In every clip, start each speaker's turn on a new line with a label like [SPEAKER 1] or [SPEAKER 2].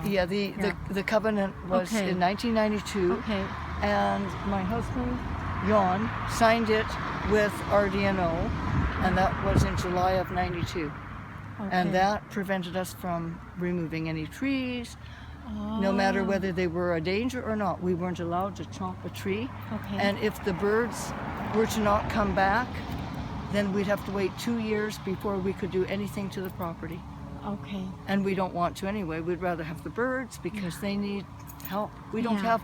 [SPEAKER 1] know.
[SPEAKER 2] Yeah, the covenant was
[SPEAKER 1] Okay.
[SPEAKER 2] in 1992,
[SPEAKER 1] Okay.
[SPEAKER 2] and my husband, Jan, signed it with RDNO, and that was in July of 92.
[SPEAKER 1] Okay.
[SPEAKER 2] And that prevented us from removing any trees, no matter
[SPEAKER 1] Oh,
[SPEAKER 2] whether they were a danger or not. We weren't allowed to chop a tree.
[SPEAKER 1] Okay.
[SPEAKER 2] And if the birds were to not come back, then we'd have to wait 2 years before we could do anything to the property.
[SPEAKER 1] Okay.
[SPEAKER 2] And we don't want to anyway. We'd rather have the birds because they need help. We don't
[SPEAKER 1] Yeah.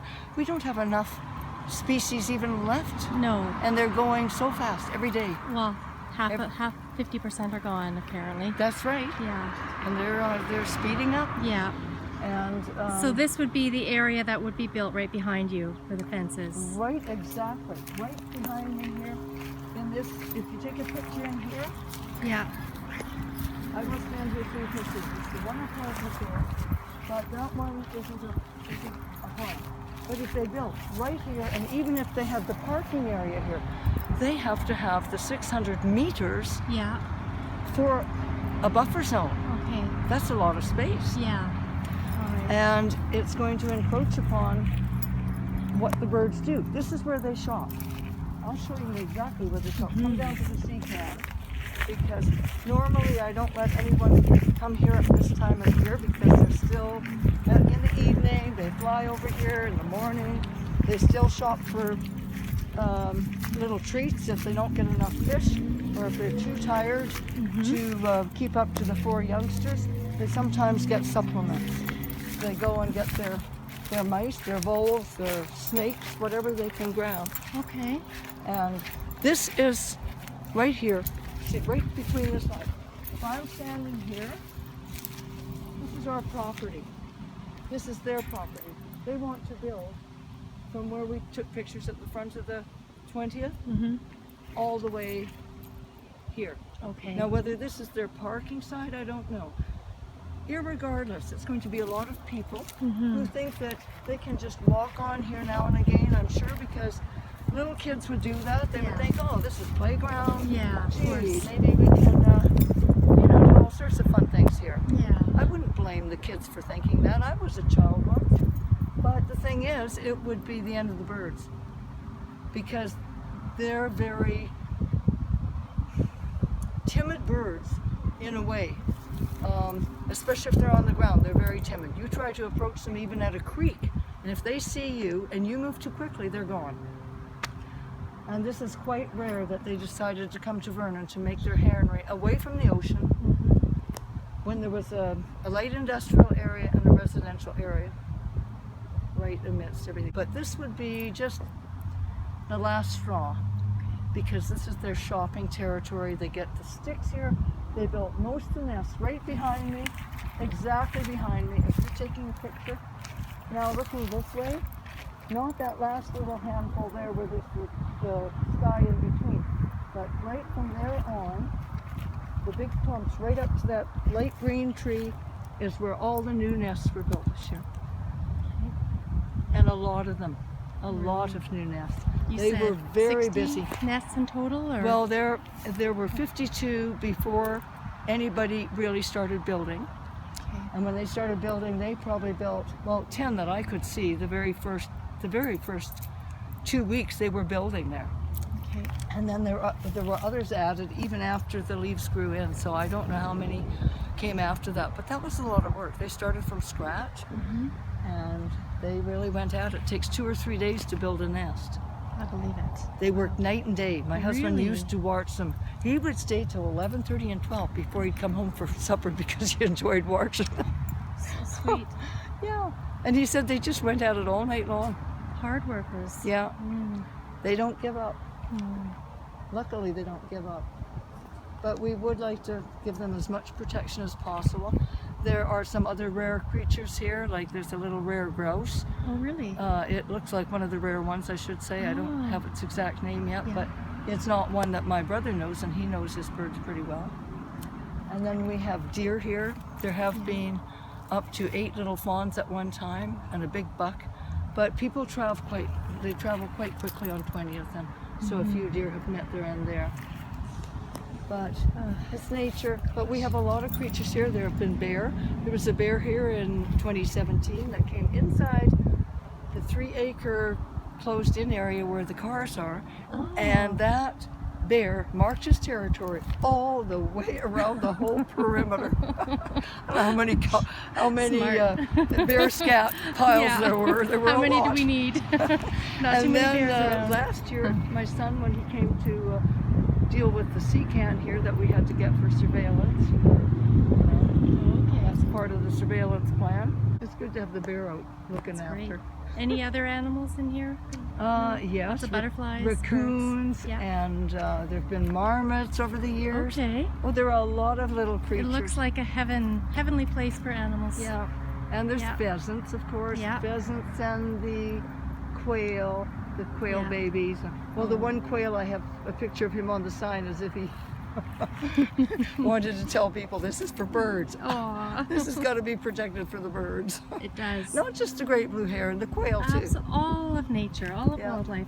[SPEAKER 2] have enough species even left.
[SPEAKER 1] No.
[SPEAKER 2] And they're going so fast every day.
[SPEAKER 1] Well, half 50% are gone apparently.
[SPEAKER 2] That's right.
[SPEAKER 1] Yeah.
[SPEAKER 2] And they're speeding up.
[SPEAKER 1] Yeah.
[SPEAKER 2] And
[SPEAKER 1] So this would be the area that would be built right behind you for the fences.
[SPEAKER 2] right, exactly, right behind me here. In this, if you take a picture in here,
[SPEAKER 1] Yeah.
[SPEAKER 2] I will stand here for your pictures. It's the one across the door, but that one isn't a home. But if they built right here, and even if they had the parking area here, they have to have the 600 meters
[SPEAKER 1] Yeah.
[SPEAKER 2] for a buffer zone.
[SPEAKER 1] Okay.
[SPEAKER 2] That's a lot of space.
[SPEAKER 1] Yeah. All right.
[SPEAKER 2] And it's going to encroach upon what the birds do. This is where they shop. I'll show you exactly where they shop. Come down to the sea can, because normally I don't let anyone come here at this time of year because they're still in the evening. They fly over here in the morning. They still shop for little treats if they don't get enough fish, or if they're too tired to keep up to the 4 youngsters. They sometimes get supplements. They go and get their mice, their voles, their snakes, whatever they can grab.
[SPEAKER 1] Okay.
[SPEAKER 2] And this is right here, see, right between this line. If I'm standing here, this is our property. This is their property. They want to build from where we took pictures at the front of the 20th all the way here.
[SPEAKER 1] Okay.
[SPEAKER 2] Now, whether this is their parking side, I don't know. Irregardless, it's going to be a lot of people who think that they can just walk on here now and again, I'm sure, because little kids would do that. They would think, oh, this is playground.
[SPEAKER 1] Yeah, of
[SPEAKER 2] Gee,
[SPEAKER 1] course.
[SPEAKER 2] maybe we can do all sorts of fun things here.
[SPEAKER 1] Yeah.
[SPEAKER 2] I wouldn't blame the kids for thinking that. I was a child once. But the thing is, it would be the end of the birds, because they're very timid birds in a way. Especially if they're on the ground, they're very timid. You try to approach them even at a creek, and if they see you and you move too quickly, they're gone. And this is quite rare that they decided to come to Vernon to make their heronry away from the ocean, when there was a light industrial area and a residential area right amidst everything. But this would be just the last straw, because this is their shopping territory. They get the sticks here. They built most of the nests right behind me, exactly behind me. If you're taking a picture, now looking this way, not that last little handful there where there's the sky in between, but right from there on, the big clumps right up to that light green tree is where all the new nests were built this year. And a lot of them, a lot of new nests.
[SPEAKER 1] You
[SPEAKER 2] They
[SPEAKER 1] said
[SPEAKER 2] were very
[SPEAKER 1] 60
[SPEAKER 2] busy.
[SPEAKER 1] nests in total, or?
[SPEAKER 2] Well, there were 52 before anybody really started building.
[SPEAKER 1] Okay.
[SPEAKER 2] And when they started building, they probably built, well, 10 that I could see. The very first 2 weeks they were building there.
[SPEAKER 1] Okay.
[SPEAKER 2] And then there were others added even after the leaves grew in. So I don't know how many came after that, but that was a lot of work. They started from scratch, and they really went at it. It takes 2 or 3 days to build a nest.
[SPEAKER 1] I believe it.
[SPEAKER 2] They worked night and day. My husband
[SPEAKER 1] Really?
[SPEAKER 2] used to watch them. He would stay till 11:30 and 12 before he'd come home for supper because he enjoyed watching them.
[SPEAKER 1] So sweet.
[SPEAKER 2] Yeah. And he said they just went at it all night long.
[SPEAKER 1] Hard workers.
[SPEAKER 2] Yeah.
[SPEAKER 1] Mm.
[SPEAKER 2] They don't give up.
[SPEAKER 1] Mm.
[SPEAKER 2] Luckily, they don't give up. But we would like to give them as much protection as possible. There are some other rare creatures here, like there's a little rare grouse.
[SPEAKER 1] Oh, really?
[SPEAKER 2] It looks like one of the rare ones, I should say. I don't have its exact name yet,
[SPEAKER 1] Yeah.
[SPEAKER 2] but it's not one that my brother knows, and he knows his birds pretty well. And then we have deer here. There have been up to 8 little fawns at one time, and a big buck. But people travel quite quickly on 20th, and so a few deer have met their end there. But it's nature. But we have a lot of creatures here. There have been bear. There was a bear here in 2017 that came inside the 3-acre closed-in area where the cars are, and that bear marked his territory all the way around the whole perimeter. How many bear scat piles there were. There were
[SPEAKER 1] How
[SPEAKER 2] a
[SPEAKER 1] many
[SPEAKER 2] lot.
[SPEAKER 1] do we need? Not too
[SPEAKER 2] And
[SPEAKER 1] many
[SPEAKER 2] then
[SPEAKER 1] bears around.
[SPEAKER 2] last year, my son, when he came to deal with the sea can here that we had to get for surveillance, that's part of the surveillance plan. It's good to have the bear out looking
[SPEAKER 1] That's
[SPEAKER 2] after.
[SPEAKER 1] great. Any other animals in here?
[SPEAKER 2] Yes.
[SPEAKER 1] Lots of butterflies,
[SPEAKER 2] raccoons,
[SPEAKER 1] birds. Yeah.
[SPEAKER 2] and there have been marmots over the years.
[SPEAKER 1] Okay.
[SPEAKER 2] Oh, there are a lot of little
[SPEAKER 1] It
[SPEAKER 2] creatures.
[SPEAKER 1] looks like a heavenly place for animals.
[SPEAKER 2] Yeah, and there's
[SPEAKER 1] Yeah.
[SPEAKER 2] pheasants, of course.
[SPEAKER 1] Yeah.
[SPEAKER 2] Pheasants and the quail
[SPEAKER 1] Yeah.
[SPEAKER 2] babies. Well, the one quail, I have a picture of him on the sign as if he wanted to tell people this is for birds.
[SPEAKER 1] Aw.
[SPEAKER 2] This has got to be protected for the birds.
[SPEAKER 1] It does.
[SPEAKER 2] Not just the great blue heron, the quail too.
[SPEAKER 1] All of nature, all of
[SPEAKER 2] Yeah.
[SPEAKER 1] wildlife.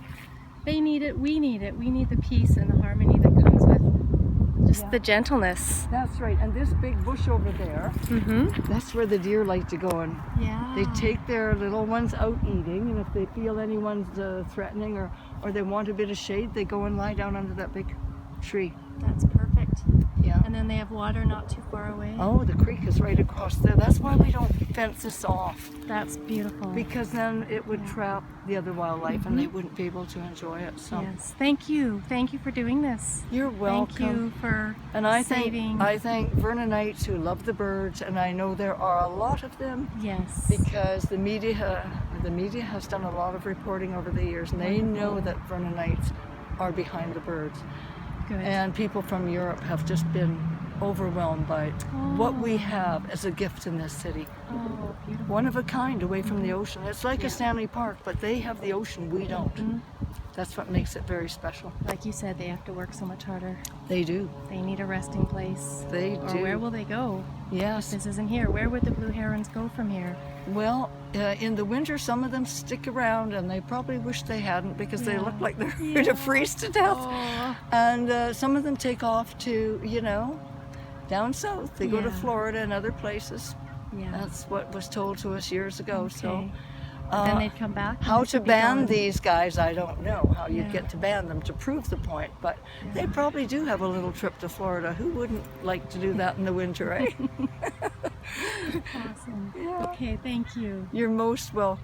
[SPEAKER 1] They need it, we need it. We need the peace and the harmony that comes with just
[SPEAKER 2] Yeah.
[SPEAKER 1] the gentleness.
[SPEAKER 2] That's right. And this big bush over there,
[SPEAKER 1] Mm-hmm.
[SPEAKER 2] that's where the deer like to go, and
[SPEAKER 1] Yeah.
[SPEAKER 2] they take their little ones out eating, and if they feel anyone's threatening or they want a bit of shade, they go and lie down under that big tree.
[SPEAKER 1] That's perfect.
[SPEAKER 2] Yeah.
[SPEAKER 1] And then they have water not too far away.
[SPEAKER 2] Oh, the creek is right across there. That's why we don't fence this off,
[SPEAKER 1] That's beautiful.
[SPEAKER 2] because then it would trap the other wildlife and they wouldn't be able to enjoy it. So
[SPEAKER 1] Yes. Thank you. Thank you for doing this.
[SPEAKER 2] you're welcome.
[SPEAKER 1] Thank you for
[SPEAKER 2] And I
[SPEAKER 1] saving.
[SPEAKER 2] thank Vernonites who love the birds, and I know there are a lot of them
[SPEAKER 1] Yes.
[SPEAKER 2] because the media has done a lot of reporting over the years, and they know that Vernonites are behind the birds.
[SPEAKER 1] Good.
[SPEAKER 2] And people from Europe have just been overwhelmed by what we have as a gift in this city.
[SPEAKER 1] Oh, beautiful.
[SPEAKER 2] One of a kind, away from the ocean. It's like a Stanley Park, but they have the ocean, we don't.
[SPEAKER 1] Mhm.
[SPEAKER 2] That's what makes it very special.
[SPEAKER 1] Like you said, they have to work so much harder.
[SPEAKER 2] They do.
[SPEAKER 1] They need a resting place.
[SPEAKER 2] They
[SPEAKER 1] Or
[SPEAKER 2] do.
[SPEAKER 1] where will they go?
[SPEAKER 2] Yes.
[SPEAKER 1] This isn't here. Where would the blue herons go from here?
[SPEAKER 2] Well, in the winter, some of them stick around, and they probably wish they hadn't because they
[SPEAKER 1] Yeah.
[SPEAKER 2] look like they're going to freeze to death.
[SPEAKER 1] Oh.
[SPEAKER 2] And some of them take off to, down south. They go to
[SPEAKER 1] Yeah.
[SPEAKER 2] Florida and other places.
[SPEAKER 1] Yeah.
[SPEAKER 2] That's what was told to us years ago. So,
[SPEAKER 1] Okay. Then they'd come back. and
[SPEAKER 2] how
[SPEAKER 1] they
[SPEAKER 2] to
[SPEAKER 1] should be
[SPEAKER 2] ban
[SPEAKER 1] gone.
[SPEAKER 2] these guys, I don't know. How you'd
[SPEAKER 1] Yeah.
[SPEAKER 2] get to ban them to prove the point, but they probably do have a little trip to Florida. Who wouldn't like to do that in the winter, eh?
[SPEAKER 1] Awesome.
[SPEAKER 2] Yeah.
[SPEAKER 1] Okay, thank you.
[SPEAKER 2] You're most welcome.